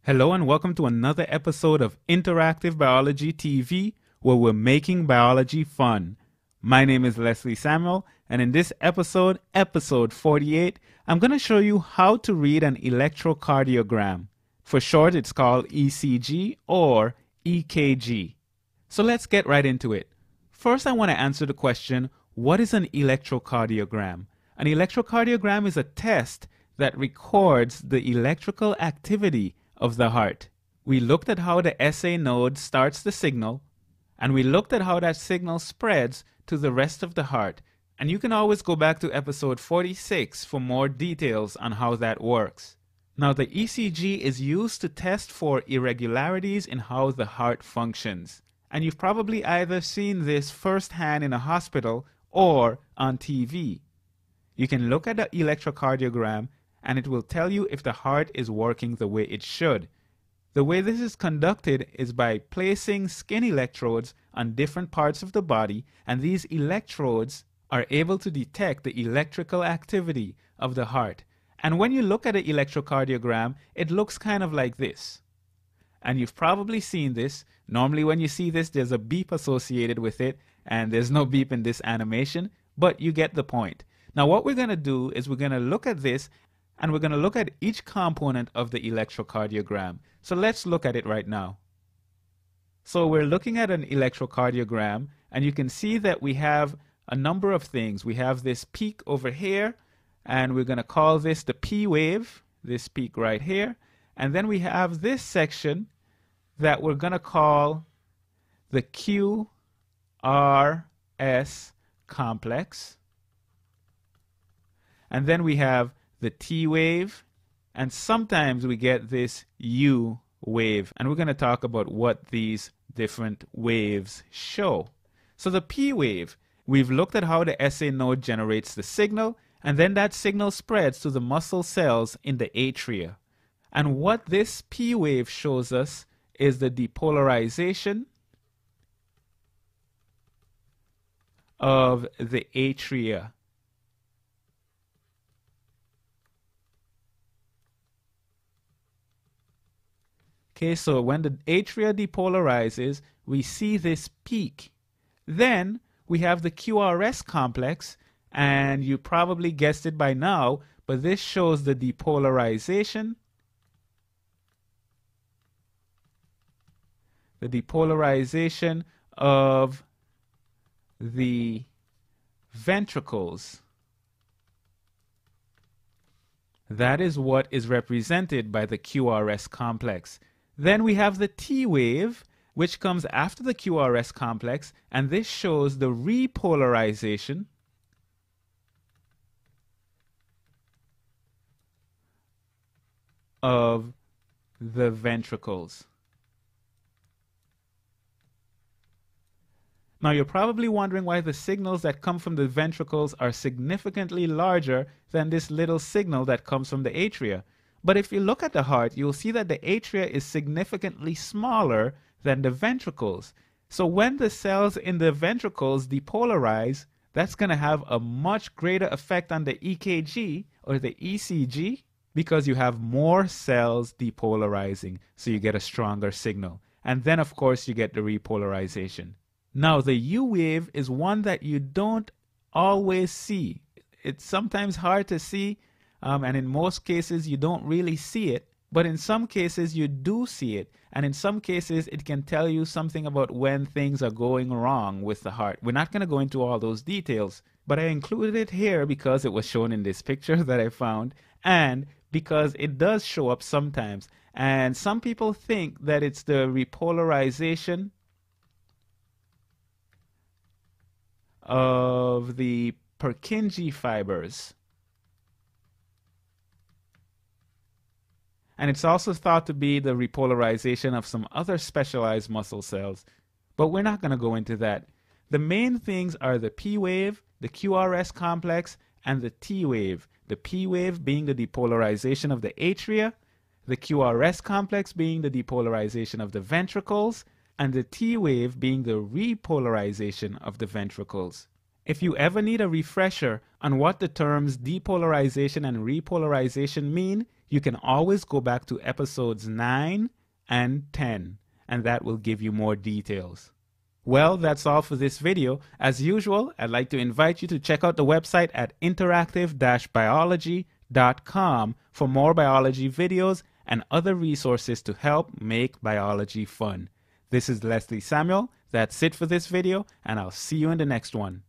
Hello and welcome to another episode of Interactive Biology TV, where we're making biology fun. My name is Leslie Samuel, and in this episode, episode 48, I'm going to show you how to read an electrocardiogram. For short, it's called ECG or EKG. So let's get right into it. First, I want to answer the question, what is an electrocardiogram? An electrocardiogram is a test that records the electrical activity of the heart. We looked at how the SA node starts the signal, and we looked at how that signal spreads to the rest of the heart. And you can always go back to episode 46 for more details on how that works. Now, the ECG is used to test for irregularities in how the heart functions. And you've probably either seen this firsthand in a hospital or on TV. You can look at the electrocardiogram and it will tell you if the heart is working the way it should. The way this is conducted is by placing skin electrodes on different parts of the body, and these electrodes are able to detect the electrical activity of the heart. And when you look at an electrocardiogram, it looks kind of like this. And you've probably seen this. Normally when you see this, there's a beep associated with it, and there's no beep in this animation, but you get the point. Now what we're going to do is we're going to look at this, and we're going to look at each component of the electrocardiogram. So let's look at it right now. So we're looking at an electrocardiogram, and you can see that we have a number of things. We have this peak over here, and we're going to call this the P wave, this peak right here. And then we have this section that we're going to call the QRS complex. And then we have the T wave, and sometimes we get this U wave, and we're going to talk about what these different waves show. So the P wave, we've looked at how the SA node generates the signal, and then that signal spreads to the muscle cells in the atria. And what this P wave shows us is the depolarization of the atria. Okay, so when the atria depolarizes, we see this peak. Then we have the QRS complex, and you probably guessed it by now, but this shows the depolarization. The depolarization of the ventricles. That is what is represented by the QRS complex. Then we have the T wave, which comes after the QRS complex, and this shows the repolarization of the ventricles. Now you're probably wondering why the signals that come from the ventricles are significantly larger than this little signal that comes from the atria. But if you look at the heart, you'll see that the atria is significantly smaller than the ventricles. So when the cells in the ventricles depolarize, that's going to have a much greater effect on the EKG or the ECG, because you have more cells depolarizing, so you get a stronger signal. And then of course you get the repolarization. Now the U wave is one that you don't always see. It's sometimes hard to see, and in most cases you don't really see it, but in some cases you do see it, and in some cases it can tell you something about when things are going wrong with the heart. We're not going to go into all those details, but I included it here because it was shown in this picture that I found, and because it does show up sometimes. And some people think that it's the repolarization of the Purkinje fibers. And it's also thought to be the repolarization of some other specialized muscle cells. But we're not going to go into that. The main things are the P wave, the QRS complex, and the T wave. The P wave being the depolarization of the atria, the QRS complex being the depolarization of the ventricles, and the T wave being the repolarization of the ventricles. If you ever need a refresher on what the terms depolarization and repolarization mean, you can always go back to episodes 9 and 10, and that will give you more details. Well, that's all for this video. As usual, I'd like to invite you to check out the website at interactive-biology.com for more biology videos and other resources to help make biology fun. This is Leslie Samuel. That's it for this video, and I'll see you in the next one.